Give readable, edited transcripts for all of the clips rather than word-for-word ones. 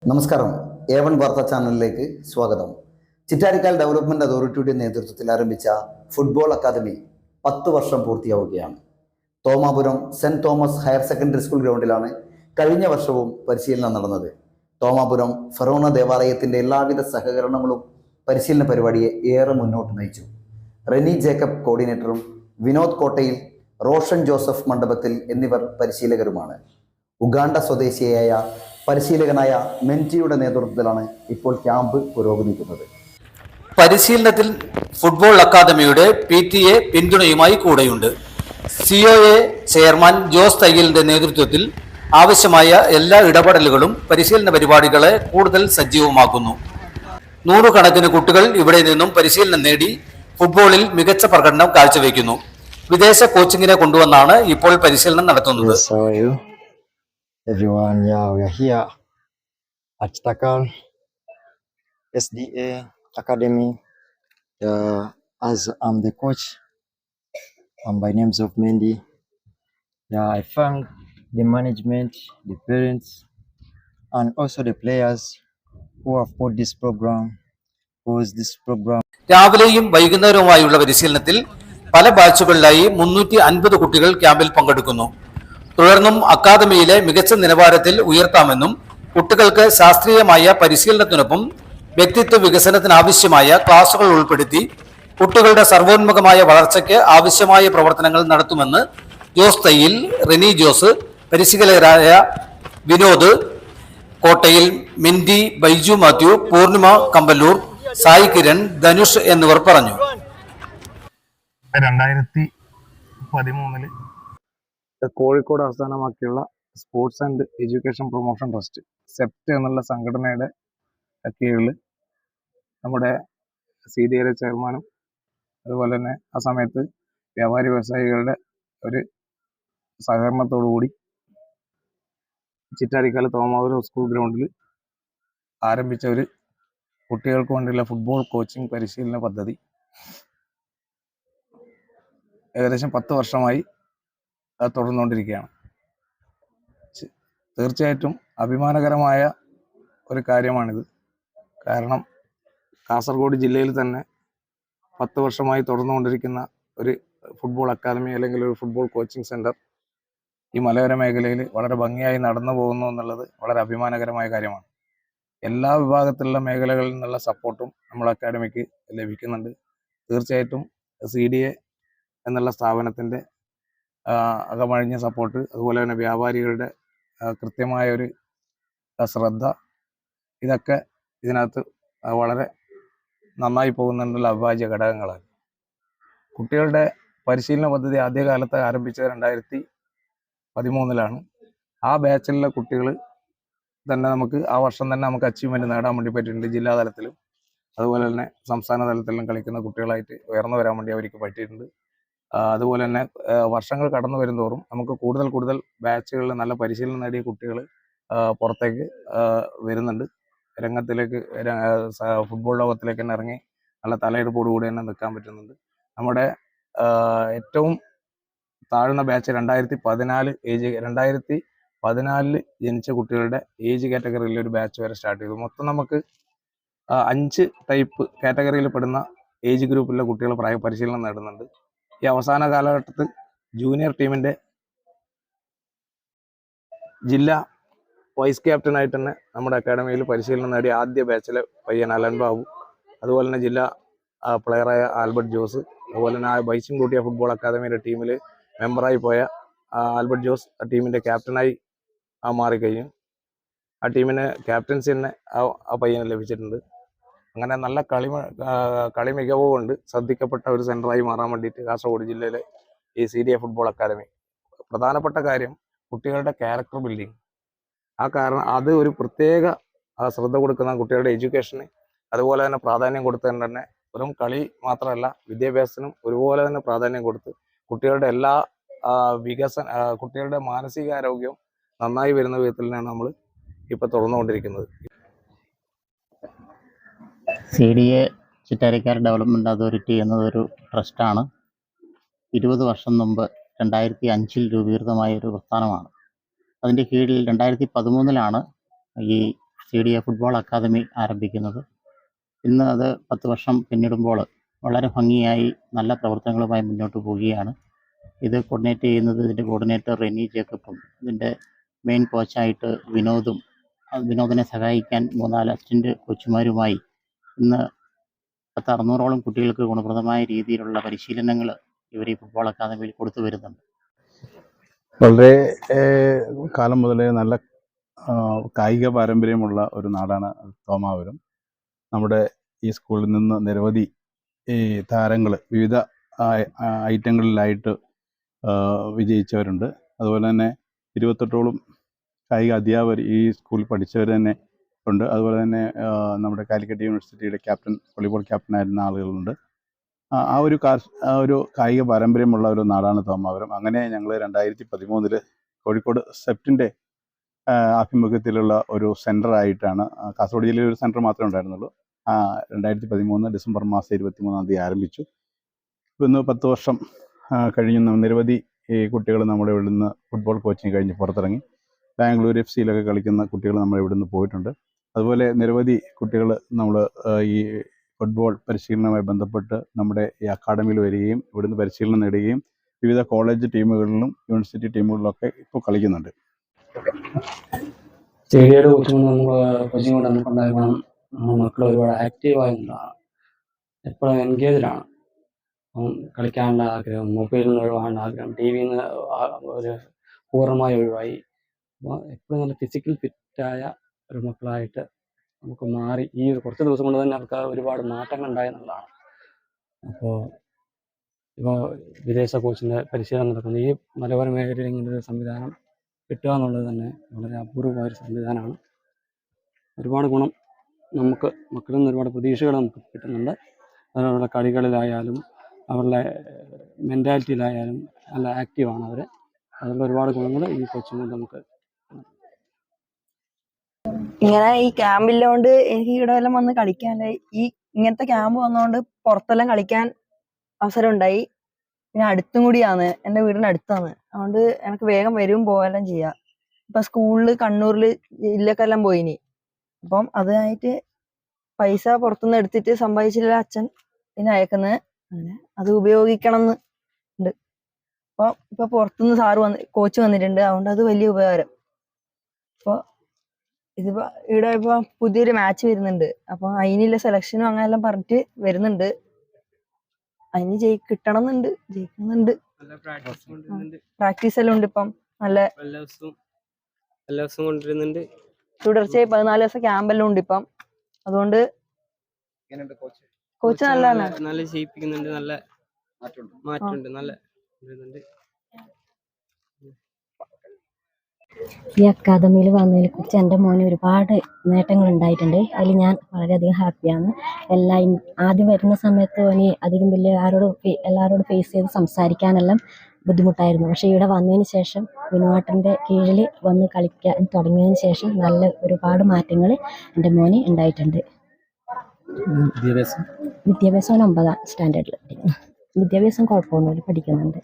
നമസ്കാരം. A1 വാർത്താ ചാനലിലേക്ക് സ്വാഗതം. ചിറ്റാരിക്കാൽ ഡെവലപ്മെന്റ് അതോറിറ്റിയുടെ നേതൃത്വത്തിൽ ആരംഭിച്ച ഫുട്ബോൾ അക്കാദമി 10 വർഷം പൂർത്തിയാവുകയാണ്. തോമാപുരം സെന്റ് തോമസ് ഹയർ സെക്കൻഡറി സ്കൂൾ ഗ്രൗണ്ടിലാണ് കഴിഞ്ഞ വർഷവും പരിശീലനം നടന്നത്. തോമാപുരം ഫെറോണ ദേവാലയത്തിന്റെ എല്ലാവിധ സഹകരണങ്ങളും പരിശീലന പരിപാടിയെ ഏറെ മുന്നോട്ട് നയിച്ചു. റെനി ജേക്കബ് കോർഡിനേറ്ററും വിനോദ് കോട്ടയിൽ, റോഷൻ ജോസഫ് മണ്ഡപത്തിൽ എന്നിവർ പരിശീലകരുമാണ്. ഉഗാണ്ട സ്വദേശിയായ പരിശീലകനായ മെൻറ്റിയുടെ നേതൃത്വത്തിലാണ് ഇപ്പോൾ ക്യാമ്പ് പുരോഗമിക്കുന്നത്. പരിശീലനത്തിൽ ഫുട്ബോൾ അക്കാദമിയുടെ PTA പിന്തുണയുമായി കൂടെയുണ്ട്. COA ചെയർമാൻ ജോസ് തയ്യലിന്റെ നേതൃത്വത്തിൽ ആവശ്യമായ എല്ലാ ഇടപെടലുകളും പരിശീലന പരിപാടികളെ കൂടുതൽ സജീവമാക്കുന്നു. നൂറുകണക്കിന് കുട്ടികൾ ഇവിടെ നിന്നും പരിശീലനം നേടി ഫുട്ബോളിൽ മികച്ച പ്രകടനം കാഴ്ചവെക്കുന്നു. വിദേശ കോച്ചിങ്ങിനെ കൊണ്ടുവന്നാണ് ഇപ്പോൾ പരിശീലനം നടത്തുന്നത്. Everyone, yeah, we are here at Takal SDA Academy. As I'm the coach, by names of Mendy. Yeah, I thank the management, the parents, and also the players who have put this program. രാവിലെയും വൈകുന്നേരവുമായുള്ള പരിശീലനത്തിൽ പല ബാച്ചുകളിലായി 350 കുട്ടികൾ ക്യാമ്പിൽ പങ്കെടുക്കുന്നു. തുടർന്നും അക്കാദമിയിലെ മികച്ച നിലവാരത്തിൽ ഉയർത്താമെന്നും കുട്ടികൾക്ക് ശാസ്ത്രീയമായ പരിശീലനത്തിനൊപ്പം വ്യക്തിത്വ വികസനത്തിനാവശ്യമായ ക്ലാസുകൾ ഉൾപ്പെടുത്തി കുട്ടികളുടെ സർവോന്മുഖമായ വളർച്ചയ്ക്ക് ആവശ്യമായ പ്രവർത്തനങ്ങൾ നടത്തുമെന്ന് ജോസ് തയ്യിൽ, റെനി ജോസ്, പരിശീലകരായ വിനോദ് കോട്ടയിൽ, മിൻഡി, ബൈജു മാത്യു, പൂർണിമ കമ്പല്ലൂർ, സായി കിരൺ, ധനുഷ് എന്നിവർ പറഞ്ഞു. 2013 കോഴിക്കോട് ആസ്ഥാനമാക്കിയുള്ള sports and education promotion trust SEPT എന്നുള്ള സംഘടനയുടെ കീഴിൽ നമ്മുടെ CDA ചെയർമാനും അതുപോലെ തന്നെ ആ സമയത്ത് വ്യാപാരി വ്യവസായികളുടെ ഒരു സഹകരണത്തോടുകൂടി ചിറ്റാരിക്കാൽ തോമാപുരം സ്കൂൾ ഗ്രൗണ്ടിൽ ആരംഭിച്ച ഒരു കുട്ടികൾക്ക് വേണ്ടിയുള്ള ഫുട്ബോൾ കോച്ചിങ് പരിശീലന പദ്ധതി ഏകദേശം 10 വർഷമായി തുടർന്നുകൊണ്ടിരിക്കുകയാണ്. തീർച്ചയായിട്ടും അഭിമാനകരമായ ഒരു കാര്യമാണിത്. കാരണം കാസർഗോഡ് ജില്ലയിൽ തന്നെ 10 വർഷമായി തുടർന്നുകൊണ്ടിരിക്കുന്ന ഒരു ഫുട്ബോൾ അക്കാദമി അല്ലെങ്കിൽ ഒരു ഫുട്ബോൾ കോച്ചിങ് സെൻറ്റർ ഈ മലയോര മേഖലയിൽ വളരെ ഭംഗിയായി നടന്നു പോകുന്നു എന്നുള്ളത് വളരെ അഭിമാനകരമായ കാര്യമാണ്. എല്ലാ വിഭാഗത്തിലുള്ള മേഖലകളിൽ നിന്നുള്ള സപ്പോർട്ടും നമ്മുടെ അക്കാദമിക്ക് ലഭിക്കുന്നുണ്ട്. തീർച്ചയായിട്ടും CDA എന്നുള്ള സ്ഥാപനത്തിൻ്റെ അകമഴിഞ്ഞ സപ്പോർട്ട്, അതുപോലെ തന്നെ വ്യാപാരികളുടെ കൃത്യമായ ഒരു ശ്രദ്ധ, ഇതൊക്കെ ഇതിനകത്ത് വളരെ നന്നായി പോകുന്നതിനുള്ള അവിഭാജ്യ ഘടകങ്ങളാണ്. കുട്ടികളുടെ പരിശീലന പദ്ധതി ആദ്യകാലത്ത് ആരംഭിച്ചത് 2013 ആ ബാച്ചിലുള്ള കുട്ടികൾ തന്നെ നമുക്ക് ആ വർഷം തന്നെ നമുക്ക് അച്ചീവ്മെൻറ്റ് നേടാൻ വേണ്ടി പറ്റിയിട്ടുണ്ട്. ജില്ലാ തലത്തിലും അതുപോലെ തന്നെ സംസ്ഥാന തലത്തിലും കളിക്കുന്ന കുട്ടികളായിട്ട് ഉയർന്നു വരാൻ വേണ്ടി അവർക്ക് പറ്റിയിട്ടുണ്ട്. അതുപോലെ തന്നെ വർഷങ്ങൾ കടന്നു വരുന്തോറും നമുക്ക് കൂടുതൽ ബാച്ചുകളിൽ നല്ല പരിശീലനം നേടിയ കുട്ടികൾ പുറത്തേക്ക് വരുന്നുണ്ട്. രംഗത്തിലേക്ക് ഫുട്ബോൾ ലോകത്തിലേക്ക് തന്നെ ഇറങ്ങി നല്ല തലയെടുപ്പോടുകൂടി തന്നെ നിൽക്കാൻ പറ്റുന്നുണ്ട്. നമ്മുടെ ഏറ്റവും താഴ്ന്ന ബാച്ച് 2014 ജനിച്ച കുട്ടികളുടെ ഏജ് കാറ്റഗറിയിൽ ഒരു ബാച്ച് വരെ സ്റ്റാർട്ട് ചെയ്തു. മൊത്തം നമുക്ക് 5 ടൈപ്പ് കാറ്റഗറിയിൽ പെടുന്ന ഏജ് ഗ്രൂപ്പിലെ കുട്ടികൾ പരിശീലനം നേടുന്നുണ്ട്. ഈ അവസാന കാലഘട്ടത്തിൽ ജൂനിയർ ടീമിൻ്റെ ജില്ലാ വൈസ് ക്യാപ്റ്റനായിട്ട് തന്നെ നമ്മുടെ അക്കാഡമിയിൽ പരിശീലനം നേടിയ ആദ്യ ബാച്ചിലെ പയ്യൻ അലൻ ബാബു, അതുപോലെ തന്നെ ജില്ലാ പ്ലെയറായ ആൽബർട്ട് ജോസ്, അതുപോലെ തന്നെ ബൈച്ചിൻകൂട്ടിയ ഫുട്ബോൾ അക്കാദമിയുടെ ടീമിൽ മെമ്പറായി പോയ ആൽബർട്ട് ജോസ് ആ ടീമിൻ്റെ ക്യാപ്റ്റനായി മാറിക്കഴിഞ്ഞു. ആ ടീമിന് ക്യാപ്റ്റൻസി തന്നെ ആ പയ്യന് ലഭിച്ചിട്ടുണ്ട്. അങ്ങനെ നല്ല കളി മികവ് കൊണ്ട് ശ്രദ്ധിക്കപ്പെട്ട ഒരു സെൻ്ററായി മാറാൻ വേണ്ടിയിട്ട് കാസർഗോഡ് ജില്ലയിലെ ഈ CDA ഫുട്ബോൾ അക്കാദമി പ്രധാനപ്പെട്ട കാര്യം കുട്ടികളുടെ ക്യാരക്ടർ ബിൽഡിങ്. അത് ഒരു പ്രത്യേക ശ്രദ്ധ കൊടുക്കുന്ന കുട്ടികളുടെ എഡ്യൂക്കേഷന് അതുപോലെ തന്നെ പ്രാധാന്യം കൊടുത്തതിന് തന്നെ വെറും കളി മാത്രമല്ല വിദ്യാഭ്യാസത്തിനും ഒരുപോലെ തന്നെ പ്രാധാന്യം കൊടുത്ത് കുട്ടികളുടെ എല്ലാ കുട്ടികളുടെ മാനസികാരോഗ്യം നന്നായി വരുന്ന വിധത്തിലാണ് നമ്മൾ ഇപ്പോൾ തുറന്നുകൊണ്ടിരിക്കുന്നത്. CDA ചിറ്റാരിക്കാൽ ഡെവലപ്മെൻറ്റ് അതോറിറ്റി എന്നതൊരു ട്രസ്റ്റാണ്. 20 വർഷം മുമ്പ് 2005 രൂപീകൃതമായ ഒരു പ്രസ്ഥാനമാണ്. അതിൻ്റെ കീഴിൽ 2013 ഈ CDA ഫുട്ബോൾ അക്കാദമി ആരംഭിക്കുന്നത്. ഇന്ന് അത് 10 വർഷം പിന്നിടുമ്പോൾ വളരെ ഭംഗിയായി നല്ല പ്രവർത്തനങ്ങളുമായി മുന്നോട്ട് പോവുകയാണ്. ഇത് കോർഡിനേറ്റ് ചെയ്യുന്നത് ഇതിൻ്റെ കോർഡിനേറ്റർ റെനി ജേക്കബും ഇതിൻ്റെ മെയിൻ കോച്ചായിട്ട് വിനോദിനെ സഹായിക്കാൻ 3-4 അസിസ്റ്റൻ്റ് കോച്ചുമാരുമായി ഇന്ന് 600ഓളം കുട്ടികൾക്ക് ഗുണപ്രദമായ രീതിയിലുള്ള പരിശീലനങ്ങൾ ഇവർ ഈ ഫുട്ബോൾ അക്കാദമിയിൽ കൊടുത്തു വരുന്നുണ്ട്. വളരെ കാലം മുതലേ നല്ല കായിക പാരമ്പര്യമുള്ള ഒരു നാടാണ് തോമാപുരം. നമ്മുടെ ഈ സ്കൂളിൽ നിന്ന് നിരവധി താരങ്ങൾ വിവിധ ഐറ്റങ്ങളിലായിട്ട് വിജയിച്ചവരുണ്ട്. അതുപോലെ തന്നെ 28ഓളം കായിക അധ്യാപകർ ഈ സ്കൂളിൽ പഠിച്ചവർ തന്നെ ഉണ്ട്. അതുപോലെ തന്നെ നമ്മുടെ കാലിക്കറ്റ് യൂണിവേഴ്സിറ്റിയുടെ വോളിബോൾ ക്യാപ്റ്റനായിരുന്ന ആളുകളുണ്ട്. ആ ഒരു കായിക പാരമ്പര്യമുള്ള ഒരു നാടാണ് തോമാപുരം. അങ്ങനെ ഞങ്ങൾ 2013 കോഴിക്കോട് സെപ്റ്റിൻ്റെ ആഭിമുഖ്യത്തിലുള്ള ഒരു സെൻ്ററായിട്ടാണ്, കാസർഗോഡ് ജില്ലയിൽ ഒരു സെൻറ്റർ മാത്രമേ ഉണ്ടായിരുന്നുള്ളൂ. 2013 ഡിസംബർ മാസം 23-ാം തീയതി ആരംഭിച്ചു. ഇന്ന് 10 വർഷം കഴിഞ്ഞ് നിരവധി കുട്ടികൾ നമ്മുടെ ഇവിടെ നിന്ന് ഫുട്ബോൾ കോച്ചിങ് കഴിഞ്ഞ് പുറത്തിറങ്ങി ബാംഗ്ലൂർ FC-യിലൊക്കെ കളിക്കുന്ന കുട്ടികൾ നമ്മുടെ ഇവിടെ നിന്ന് പോയിട്ടുണ്ട്. അതുപോലെ നിരവധി കുട്ടികൾ നമ്മൾ ഈ ഫുട്ബോൾ പരിശീലനവുമായി ബന്ധപ്പെട്ട് നമ്മുടെ ഈ അക്കാഡമിയിൽ വരികയും ഇവിടുന്ന് പരിശീലനം നേടുകയും വിവിധ കോളേജ് ടീമുകളിലും യൂണിവേഴ്സിറ്റി ടീമുകളിലൊക്കെ ഇപ്പോൾ കളിക്കുന്നുണ്ട്. CDA കോച്ചിങ് കൊണ്ട് നമുക്കുണ്ടാകണം, മക്കൾ ഒരുപാട് ആക്റ്റീവായെന്നുള്ളതാണ്. എപ്പോഴും എൻഗേജ്ഡാണ്. അപ്പം കളിക്കാനുള്ള ആഗ്രഹം, മൊബൈലിൽ നിന്ന് ഒഴിവാകാനുള്ള ആഗ്രഹം, TV-യിൽ നിന്ന് ഒരു പൂർണ്ണമായി ഒഴിവായി. അപ്പോൾ എപ്പോഴും നല്ല ഫിസിക്കൽ ഫിറ്റായ ഒരു മക്കളായിട്ട് നമുക്ക് മാറി. ഈ ഒരു കുറച്ച് ദിവസം കൊണ്ട് തന്നെ അവർക്ക് ഒരുപാട് മാറ്റങ്ങൾ ഉണ്ടായെന്നുള്ളതാണ്. അപ്പോൾ ഇപ്പോൾ വിദേശ കോച്ചിൻ്റെ പരിശീലനം നടക്കുന്ന ഈ മലയോര മേഖലയിൽ ഇങ്ങനെ ഒരു സംവിധാനം കിട്ടുക എന്നുള്ളത് തന്നെ വളരെ അപൂർവമായൊരു സംവിധാനമാണ്. ഒരുപാട് ഗുണം നമുക്ക് മക്കളിൽ നിന്ന് ഒരുപാട് പ്രതീക്ഷകൾ നമുക്ക് കിട്ടുന്നുണ്ട്. അവരുടെ കളികളിലായാലും അവരുടെ മെൻറ്റാലിറ്റിയിലായാലും നല്ല ആക്റ്റീവാണ് അവർ. അതിലുള്ള ഒരുപാട് ഗുണങ്ങൾ ഈ കോച്ചിങ് കൊണ്ട് നമുക്ക്. ഇങ്ങനെ ഈ ക്യാമ്പില്ലോണ്ട് എനിക്ക് ഇവിടെ എല്ലാം വന്ന് കളിക്കാനായി. ഈ ഇങ്ങനത്തെ ക്യാമ്പ് വന്നതുകൊണ്ട് പുറത്തെല്ലാം കളിക്കാൻ അവസരം ഉണ്ടായി. പിന്നെ അടുത്തും കൂടിയാണ്, എൻ്റെ വീടിൻ്റെ അടുത്താണ്. അതുകൊണ്ട് എനിക്ക് വേഗം വരും പോകാനും ചെയ്യാം. ഇപ്പം സ്കൂളിൽ കണ്ണൂരിൽ ജില്ലക്കെല്ലാം പോയിനി. അപ്പം അതിനായിട്ട് പൈസ പുറത്തുനിന്ന് എടുത്തിട്ട് സമ്പാദിച്ചില്ല അച്ഛൻ പിന്നെ അയക്കുന്നത്. അങ്ങനെ അത് ഉപയോഗിക്കണം എന്ന് ഉണ്ട്. അപ്പോൾ ഇപ്പം പുറത്തുനിന്ന് കോച്ച് വന്നിട്ടുണ്ട്. അതുകൊണ്ട് അത് വലിയ ഉപകാരം. അപ്പോൾ ഇതിപ്പോൾ ഇവിടെ ഇപ്പോൾ പുതിയൊരു മാച്ച് വരുന്നുണ്ട്. അപ്പോൾ അതിനുള്ള സെലക്ഷനും അങ്ങനെല്ലാം പറഞ്ഞിട്ട് വരുന്നുണ്ട്. അതിന് കിട്ടണം എന്നുണ്ട്, ജയിക്കുന്നുണ്ട്. പ്രാക്ടീസ് എല്ലാം ഉണ്ട്. ഇപ്പം നല്ല എല്ലാ ദിവസവും കൊണ്ടുവരുന്നുണ്ട്. തുടർച്ചയായി 14 ദിവസം ക്യാമ്പെല്ലാം ഉണ്ട് ഇപ്പം. അതുകൊണ്ട് കോച്ച് നല്ലതാണ്, നല്ല ചെയ്യിപ്പിക്കുന്നുണ്ട്, നല്ല മാറ്റമുണ്ട്, നല്ല വരുന്നുണ്ട്. ഈ അക്കാദമിയിൽ വന്നതിനെ കുറിച്ച് എൻ്റെ മോന് ഒരുപാട് നേട്ടങ്ങൾ ഉണ്ടായിട്ടുണ്ട്. അതിൽ ഞാൻ വളരെയധികം ഹാപ്പിയാണ്. ആദ്യം വരുന്ന സമയത്ത് ഓന് അധികം വലിയ എല്ലാവരോടും ഫേസ് ചെയ്ത് സംസാരിക്കാനെല്ലാം ബുദ്ധിമുട്ടായിരുന്നു. പക്ഷേ ഇവിടെ വന്നതിന് ശേഷം വിനുവാട്ടൻ്റെ കീഴിൽ വന്ന് കളിക്കാൻ തുടങ്ങിയതിന് ശേഷം നല്ല ഒരുപാട് മാറ്റങ്ങൾ എൻ്റെ മോന് ഉണ്ടായിട്ടുണ്ട്. വിദ്യാഭ്യാസം 9ാം സ്റ്റാൻഡേർഡിൽ പഠിക്കുന്നു. വിദ്യാഭ്യാസം കുഴപ്പമൊന്നുമില്ല, പഠിക്കുന്നുണ്ട്.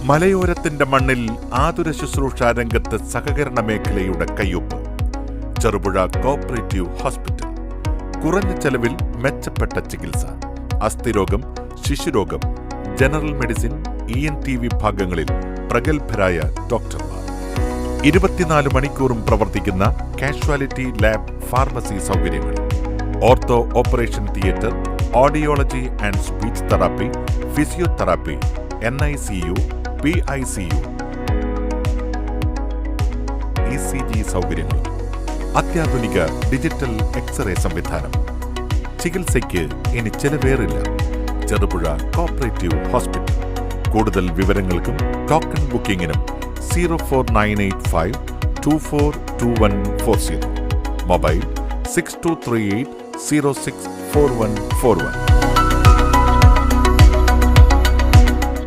മലയോരത്തിന്റെ മണ്ണിൽ ആതുര ശുശ്രൂഷ രംഗത്ത് സഹകരണ മേഖലയുടെ കയ്യൊപ്പ്. Cherupuzha cooperative hospital. കുറഞ്ഞ ചെലവിൽ മെച്ചപ്പെട്ട ചികിത്സ. അസ്ഥിരോഗം, ശിശുരോഗം, ജനറൽ മെഡിസിൻ, ENT വിഭാഗങ്ങളിൽ പ്രഗത്ഭരായ ഡോക്ടർമാർ. 24 മണിക്കൂറും പ്രവർത്തിക്കുന്ന കാഷ്വാലിറ്റി ലാബ്, ഫാർമസി സൗകര്യങ്ങൾ. Ortho operation theatre, audiology and speech therapy, physiotherapy, NICU, PICU, ECG സൗകര്യങ്ങൾ. അത്യാധുനിക ഡിജിറ്റൽ എക്സ്റേ സംവിധാനം. ചികിത്സയ്ക്ക് ഇനി ചെലവേറില്ല. Cherupuzha cooperative hospital. കൂടുതൽ വിവരങ്ങൾക്കും ടോക്കൺ ബുക്കിംഗിനും 04985 242140. മൊബൈൽ 6238 064141.